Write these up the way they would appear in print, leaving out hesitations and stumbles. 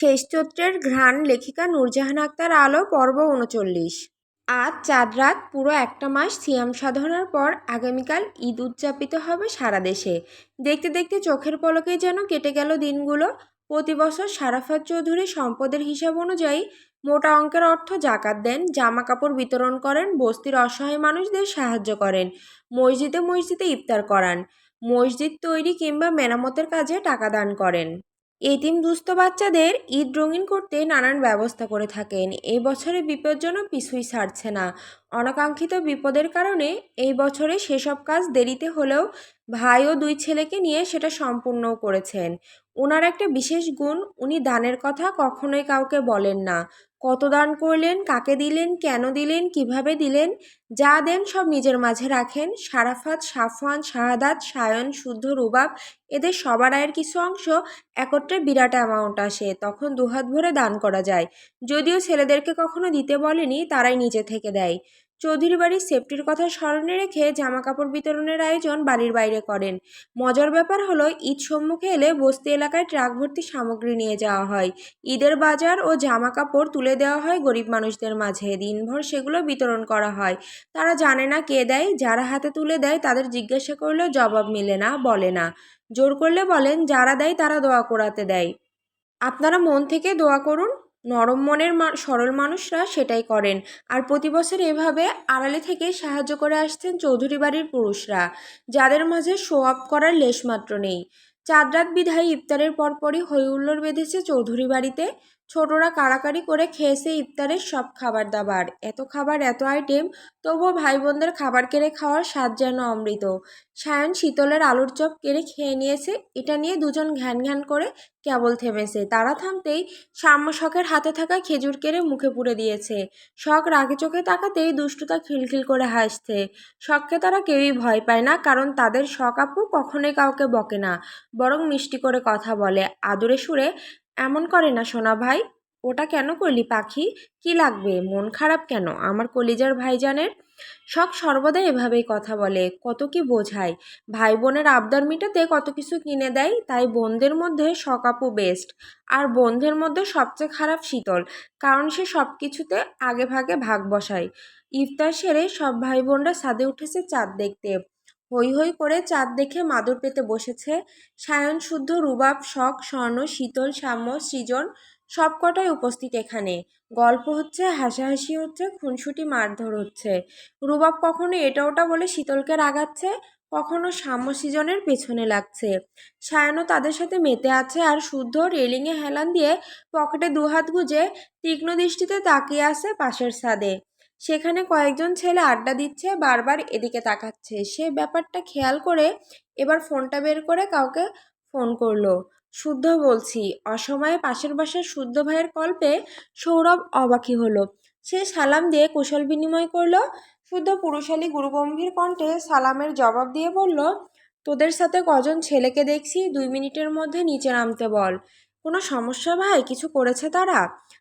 শেষ চৈত্রের ঘ্রাণ লেখিকা নূরজাহান আক্তার আলো পর্ব ৩৯। আজ চাঁদ রাত পুরো একটা মাস সিয়াম সাধনার পর আগামীকাল ঈদ উদযাপিত হবে সারা দেশে। দেখতে দেখতে চোখের পলকেই যেন কেটে গেল দিনগুলো। প্রতি বছর শারাফাত চৌধুরী সম্পদের হিসাব অনুযায়ী মোটা অঙ্কের অর্থ জাকাত দেন, জামা কাপড় বিতরণ করেন, বস্তির অসহায় মানুষদের সাহায্য করেন, মসজিদে মসজিদে ইফতার করান, মসজিদ তৈরি কিংবা মেরামতের কাজে টাকা দান করেন। এতিম দুস্থ বাচ্চাদের ঈদ রঙিন করতে নানান ব্যবস্থা করে থাকেন। এই বছরে বিপদ যেন পিছুই ছাড়ছে না। অনাকাঙ্ক্ষিত বিপদের কারণে এই বছরে সেসব কাজ দেরিতে হলেও ভাই ও দুই ছেলেকে নিয়ে সেটা সম্পূর্ণও করেছেন। ওনার একটা বিশেষ গুণ, উনি দানের কথা কখনোই কাউকে বলেন না। কত দান করলেন, কাকে দিলেন, কেন দিলেন, কিভাবে দিলেন, যা দেন সব নিজের মাঝে রাখেন। শারাফাত, সাফওয়ান, শাহাদাত, সায়ন, শুদ্ধ, রুবাব এদের সবার আয়ের কিছু অংশ একত্রে বিরাট অ্যামাউন্ট আসে, তখন দুহাত ভরে দান করা যায়। যদিও ছেলেদেরকে কখনো দিতে বলেনি, তারাই নিজে থেকে দেয়। চৌধুরী বাড়ির সেফটির কথা স্মরণে রেখে জামা কাপড় বিতরণের আয়োজন বাড়ির বাইরে করেন। মজার ব্যাপার হলো, ঈদ সম্মুখে এলে বস্তি এলাকায় ট্রাক ভর্তি সামগ্রী নিয়ে যাওয়া হয়। ঈদের বাজার ও জামা কাপড় তুলে দেওয়া হয় গরিব মানুষদের মাঝে। দিনভর সেগুলো বিতরণ করা হয়। তারা জানে না কে দেয়, যারা হাতে তুলে দেয় তাদের জিজ্ঞাসা করলেও জবাব মিলে না, বলে না। জোর করলে বলেন, যারা দেয় তারা দোয়া করাতে দেয়। আপনারা মন থেকে দোয়া করুন। নরম মনের সরল মানুষরা সেটাই করেন। আর প্রতি বছর এভাবে আড়ালে থেকে সাহায্য করে আসছেন চৌধুরী বাড়ির পুরুষরা, যাদের মাঝে শো অফ করার লেশমাত্র নেই। চাঁদ রাত বিধায় ইফতারের পরপরই হই হুল্লোড় বেঁধেছে চৌধুরী বাড়িতে। ছোটরা কাড়াকাড়ি করে খেয়েছে ইফতারের সব খাবার দাবার। এত খাবার, এত আইটেম, তবুও ভাই বোনদের খাবার কেড়ে খাওয়ার স্বাদ যেন অমৃত। সায়ন শীতলের আলুর চপ কেড়ে খেয়ে নিয়েছে। এটা নিয়ে দুজন ঘ্যান ঘ্যান করে কেবল থেমেছে। তারা থামতেই সাম্য শখের হাতে থাকা খেজুর কেড়ে মুখে পুরে দিয়েছে। শখ রাগে চোখে তাকাতেই দুষ্টুতা খিলখিল করে হাসছে। শখকে তারা কেউই ভয় পায় না, কারণ তাদের শখ আপু কখনোই কাউকে বকে না, বরং মিষ্টি করে কথা বলে, আদুরে সুরে। এমন করে না সোনা ভাই, ওটা কেন করলি পাখি, কি লাগবে, মন খারাপ কেন আমার কলিজার ভাইজানের। শখ সর্বদা এভাবেই কথা বলে, কত কি বোঝায়। ভাই বোনের আবদার মেটাতে কত কিছু কিনে দেয়। তাই বোনদের মধ্যে শখ আপু বেস্ট। আর বোনদের মধ্যে সবচেয়ে খারাপ শীতল, কারণ সে সব কিছুতে আগে ভাগে ভাগ বসায়। ইফতার সেরে সব ভাই বোনরা ছাদে উঠেছে চাঁদ দেখতে। হই হই করে চাঁদ দেখে মাদুর পেতে বসেছে। সায়ন, শুদ্ধ, রুবাব, শখ, স্বর্ণ, শীতল, সাম্য, সৃজন সব কটাই উপস্থিত এখানে। গল্প হচ্ছে, হাসাহাসি হচ্ছে, খুনসুটি মারধর হচ্ছে। রুবাব কখনো এটা ওটা বলে শীতলকে রাগাচ্ছে, কখনো সাম্য সৃজনের পেছনে লাগছে। সায়নও তাদের সাথে মেতে আছে, আর শুদ্ধ রেলিংয়ে হেলান দিয়ে পকেটে দুহাত গুজে তীক্ষ্ণ দৃষ্টিতে তাকিয়ে আছে পাশের ছাদে। সেখানে কয়েকজন ছেলে আড্ডা দিচ্ছে, বারবার এদিকে তাকাচ্ছে। সে ব্যাপারটা খেয়াল করে এবার ফোনটা বের করে কাউকে ফোন করলো। শুদ্ধ বলছি। অসময়ে পাশের বাসার শুদ্ধ ভাইয়ের কল পেয়ে সৌরভ অবাকই হলো। সে সালাম দিয়ে কুশল বিনিময় করলো। শুদ্ধ পুরুষালী গুরুগম্ভীর কণ্ঠে সালামের জবাব দিয়ে বলল, তোদের সাথে কজন ছেলেকে দেখছি, 2 মিনিটের মধ্যে নিচে নামতে বল। কোনো সমস্যা ভাই, কিছু করেছে তারা?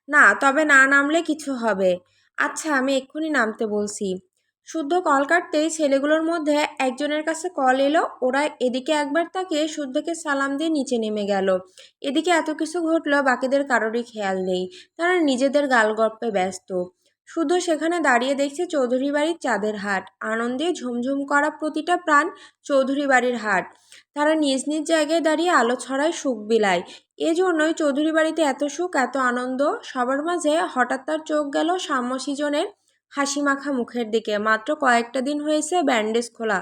না, তবে না নামলে কিছু হবে। আচ্ছা, আমি এক্ষুনি নামতে বলছি। শুদ্ধ কল কাটতেই ছেলেগুলোর মধ্যে একজনের কাছে কল এলো। ওরা এদিকে একবার তাকিয়ে শুদ্ধকে সালাম দিয়ে নিচে নেমে গেল। এদিকে এত কিছু ঘটলো, বাকিদের কারোরই খেয়াল নেই। তারা নিজেদের গালগপ্পে ব্যস্ত। শুদ্ধ সেখানে দাঁড়িয়ে দেখছে চৌধুরী বাড়ির চাঁদের হাট। আনন্দে ঝুমঝুম করা প্রতিটা প্রাণ চৌধুরী বাড়ির হাট। তারা নিজ নিজ জায়গায় দাঁড়িয়ে আলো ছড়ায়, সুখ বিলায়। এজন্যই চৌধুরী বাড়িতে এত সুখ, এত আনন্দ। সবার মাঝে হঠাৎ তার চোখ গেল সাম্য সৃজনের হাসি মাখা মুখের দিকে। মাত্র কয়েকটা দিন হয়েছে ব্যান্ডেজ খোলা।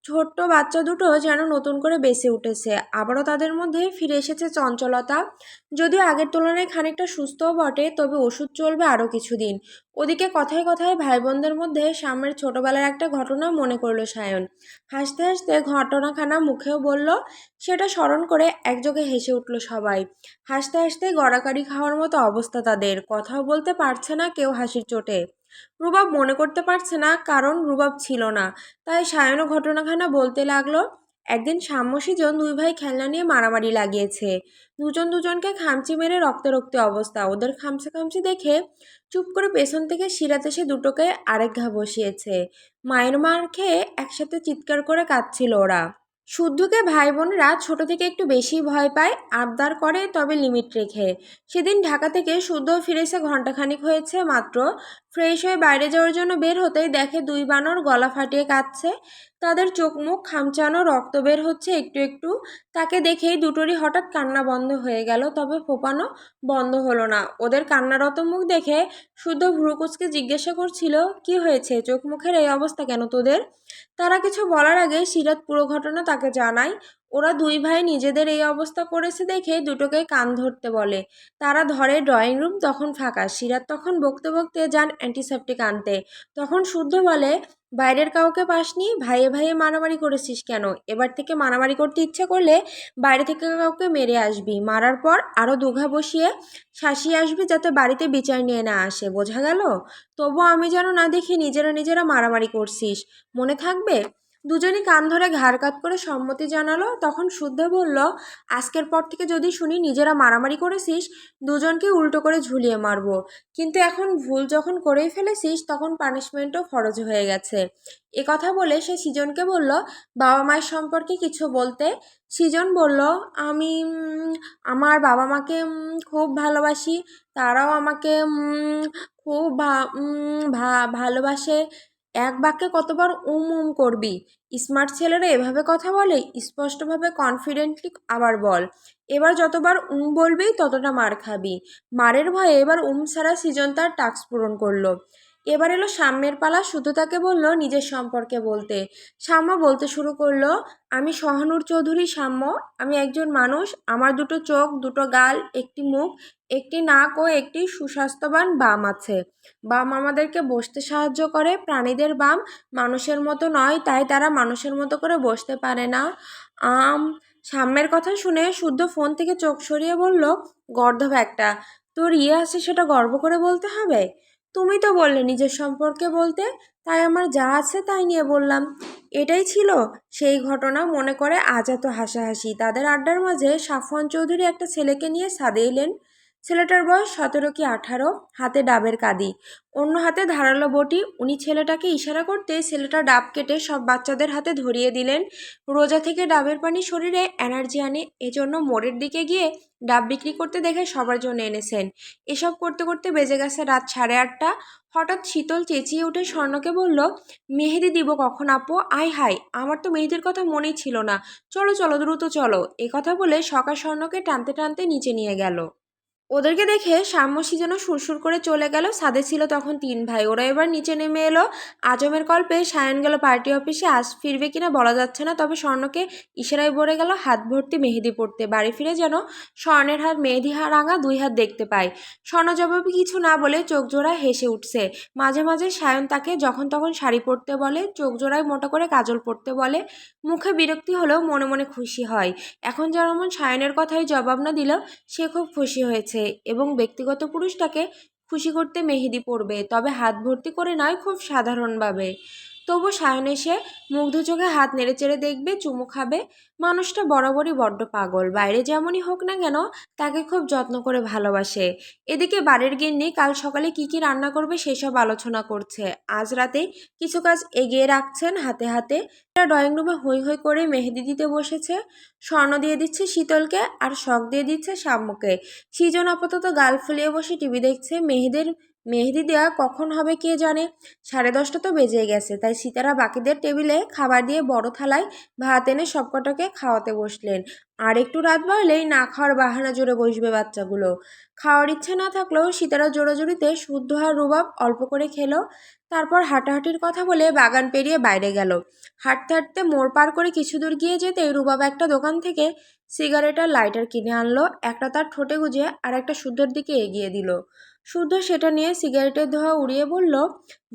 ছোট্ট বাচ্চা দুটো যেন নতুন করে বেঁচে উঠেছে। আবারও তাদের মধ্যে ফিরে এসেছে চঞ্চলতা। যদিও আগের তুলনায় খানিকটা সুস্থও বটে, তবে ওষুধ চলবে আরও কিছুদিন। ওদিকে কথায় কথায় ভাই বোনদের মধ্যে সামনের ছোটবেলার একটা ঘটনা মনে করলো সায়ন। হাসতে হাসতে ঘটনাখানা মুখেও বলল। সেটা স্মরণ করে একযোগে হেসে উঠল সবাই। হাসতে হাসতে গড়াকাড়ি খাওয়ার মতো অবস্থা তাদের। কথাও বলতে পারছে না কেউ হাসির চোটে। রুবাব মনে করতে পারছে না, কারণ রুবাব ছিল না। তাই সায়নও ঘটনাখানা বলতে লাগলো। একদিন সাম্য সৃজন দুই ভাই খেলনা নিয়ে মারামারি লাগিয়েছে। দুজন দুজনকে খামচি মেরে রক্তে রক্তে অবস্থা। ওদের খামচি খামচি দেখে চুপ করে পেছন থেকে সিরাতে সে দুটোকে আরেক ঘা বসিয়েছে। মায়ের মার খেয়ে একসাথে চিৎকার করে কাঁদছিল ওরা। শুদ্ধকে ভাই বোনেরা ছোট থেকে একটু বেশি ভয় পায়, আবদার করে, তবে লিমিট রেখে। সেদিন ঢাকা থেকে শুদ্ধ ফিরেছে, ঘন্টাখানিক হয়েছে মাত্র। ফ্রেশ হয়ে বাইরে যাওয়ার জন্য বের হতেই দেখে দুই বানর গলা ফাটিয়ে কাঁদছে। তাদের চোখ মুখ খামচানো, রক্ত বের হচ্ছে একটু একটু। তাকে দেখেই দুটোরই হঠাৎ কান্না বন্ধ হয়ে গেল, তবে ফোপানো বন্ধ হলো না। ওদের কান্নারত মুখ দেখে শুদ্ধ ভ্রুকুচকে জিজ্ঞাসা করছিল, কি হয়েছে, চোখ মুখের এই অবস্থা কেন তোদের? তারা কিছু বলার আগে সিরাত পুরো ঘটনা তাকে জানায়। ওরা দুই ভাই নিজেদের এই অবস্থা করেছে দেখে দুটোকে কান ধরতে বলে। তারা ধরে ড্রয়িং রুম তখন ফাঁকা। সিরাত তখন বকতে বকতে যান অ্যান্টিসেপটিক আনতে। তখন শুদ্ধ বলে, বাইরের কাউকে পাসনি, ভাইয়ে ভাইয়ে মারামারি করেছিস কেন? এবার থেকে মারামারি করতে ইচ্ছে করলে বাইরে থেকে কাউকে মেরে আসবি, মারার পর আরও দুঘা বসিয়ে শাসিয়ে আসবি, যাতে বাড়িতে বিচার নিয়ে না আসে, বোঝা গেল? তবু আমি যেন না দেখি নিজেরা নিজেরা মারামারি করছিস, মনে থাকবে? দুজনই কান ধরে ঘাড় কাত করে সম্মতি জানালো। তখন শুদ্ধ বলল, আজকের পর থেকে যদি শুনি নিজেরা মারামারি করেছিস, দুজনকে উল্টো করে ঝুলিয়ে মারবো। কিন্তু এখন ভুল যখন করেই ফেলেছিস, তখন পানিশমেন্টও ফরজ হয়ে গেছে। এ কথা বলে সে সৃজনকে বলল, বাবা মায়ের সম্পর্কে কিছু বলতে। সৃজন বলল, আমি আমার বাবা মাকে খুব ভালোবাসি। তারাও আমাকে খুব ভালোবাসে। এক বাক্যে কতবার করবি? স্মার্ট ছেলেরা এভাবে কথা বলে? স্পষ্টভাবে কনফিডেন্টলি আবার বল। এবার যতবার বলবি ততটা মার খাবি। মারের ভয়ে এবার ছাড়া সৃজন তার টাস্ক পূরণ করলো। এবার এলো সাম্যের পালা। শুধু তাকে বলল নিজের সম্পর্কে বলতে। সাম্য বলতে শুরু করলো, আমি সহানুর চৌধুরী সাম্য। আমি একজন মানুষ। আমার দুটো চোখ, দুটো গাল, একটি মুখ, একটি নাক ও একটি সুস্বাস্থ্যবান বাম আছে। বাম আমাদেরকে বসতে সাহায্য করে। প্রাণীদের বাম মানুষের মতো নয়, তাই তারা মানুষের মতো করে বসতে পারে না। সাম্যের কথা শুনে শুদ্ধ ফোন থেকে চোখ সরিয়ে বলল, গর্দভ একটা। তোর আছে সেটা গর্ব করে বলতে হবে? তুমি তো বললে নিজের সম্পর্কে বলতে, তাই আমার যা আছে তাই নিয়ে বললাম। এটাই ছিল সেই ঘটনা। মনে করে আজ এত হাসাহাসি। তাদের আড্ডার মাঝে সাফওয়ান চৌধুরী একটা ছেলেকে নিয়ে ছাদে এলেন। ছেলেটার বয়স 17 কি 18, হাতে ডাবের কাঁদি, অন্য হাতে ধারালো বটি। উনি ছেলেটাকে ইশারা করতে ছেলেটা ডাব কেটে সব বাচ্চাদের হাতে ধরিয়ে দিলেন। রোজা থেকে ডাবের পানি শরীরে এনার্জি আনে, এজন্য মোড়ের দিকে গিয়ে ডাব বিক্রি করতে দেখে সবার জন্য এনেছেন। এসব করতে করতে বেজে গেছে রাত 8:30। হঠাৎ শীতল চেঁচিয়ে উঠে স্বর্ণকে বলল, মেহেদি দিব কখন আপু? আয় হায়, আমার তো মেহেদির কথা মনেই ছিল না। চলো চলো দ্রুত চলো। এ কথা বলে সকা স্বর্ণকে টানতে টানতে নিচে নিয়ে গেল। ওদেরকে দেখে সাম্যসী যেন সুরসুর করে চলে গেল। ছাদে ছিল তখন 3 ভাই। ওরা এবার নিচে নেমে এলো। আজমের কল পেয়ে সায়ন গেল পার্টি অফিসে। আজ ফিরবে কিনা বলা যাচ্ছে না, তবে স্বর্ণকে ইশারায় বলে গেল হাত ভর্তি মেহেদি পড়তে। বাড়ি ফিরে যেন স্বর্ণের হাত মেহেদি রাঙা 2 হাত দেখতে পায়। স্বর্ণ জবাবে কিছু না বলে চোখ জোড়া হেসে উঠছে। মাঝে মাঝে সায়ন তাকে যখন তখন শাড়ি পরতে বলে, চোখ জোড়ায় মোটা করে কাজল পরতে বলে। মুখে বিরক্তি হলেও মনে মনে খুশি হয়। এখন যেমন সায়নের কথাই জবাব না দিল, সে খুব খুশি হয়েছে এবং ব্যক্তিগত পুরুষটাকে খুশি করতে মেহেদি পরবে, তবে হাত ভর্তি করে নয়, খুব সাধারণভাবে। তবু সায়ন এসে মুগ্ধ চোখে হাত নেড়েচেড়ে দেখবে, চুমু খাবে। মানুষটা বরাবরই বড্ড পাগল। বাইরে যেমনই হোক না কেন, তাকে খুব যত্ন করে ভালোবাসে। এদিকে বাড়ির গিন্নি কাল সকালে কি কি রান্না করবে সেসব আলোচনা করছে। আজ রাতে কিছু কাজ এগিয়ে রাখছেন হাতে হাতে। ড্রয়িং রুমে হৈ হৈ করে মেহেদি দিতে বসেছে। স্বর্ণ দিয়ে দিচ্ছে শীতলকে, আর শখ দিয়ে দিচ্ছে সাম্যকে। সৃজন আপাতত গাল ফুলিয়ে বসে টিভি দেখছে। মেহেদি দেওয়া কখন হবে কে জানে। 10:30 তো বেজে গেছে। তাই সীতারা বাকিদের টেবিলে খাবার দিয়ে বড় থালায় ভাত এনে সবকটাকে খাওয়াতে বসলেন। আর একটু রাত বাড়লেই না খাওয়ার বাহানা জুড়ে বসবে বাচ্চাগুলো। খাওয়ার ইচ্ছে না থাকলেও সীতারা জোড়াজুড়িতে শুদ্ধ আর রুবাব অল্প করে খেলো। তারপর হাঁটাহাঁটির কথা বলে বাগান পেরিয়ে বাইরে গেল। হাঁটতে হাঁটতে মোড় পার করে কিছু দূর গিয়ে যেতেই রুবাব একটা দোকান থেকে সিগারেট আর লাইটার কিনে আনলো। একটা তার ঠোঁটে গুজে আর একটা শুদ্ধর দিকে এগিয়ে দিল। শুদ্ধ সেটা নিয়ে সিগারেটের ধোঁয়া উড়িয়ে বলল,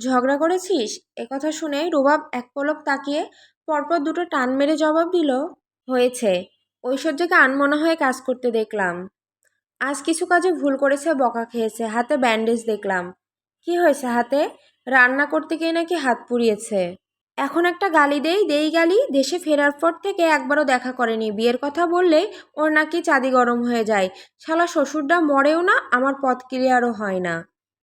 ঝগড়া করেছিস? একথা শুনে রুবাব এক পলক তাকিয়ে পরপর দুটো টান মেরে জবাব দিল, হয়েছে। ঐশ্বর্যকে আনমনা হয়ে কাজ করতে দেখলাম। আজ কিছু কাজে ভুল করেছে, বকা খেয়েছে, হাতে ব্যান্ডেজ দেখলাম। কি হয়েছে হাতে? রান্না করতে গিয়ে নাকি হাত পুড়িয়েছে। এখন একটা গালি দেই গালি। দেশে ফেরার পর থেকে একবারও দেখা করেনি। বিয়ের কথা বললেই ওর নাকি চাঁদি গরম হয়ে যায়। শালা শ্বশুরটা মরেও না, আমার পথ ক্লিয়ারও হয় না।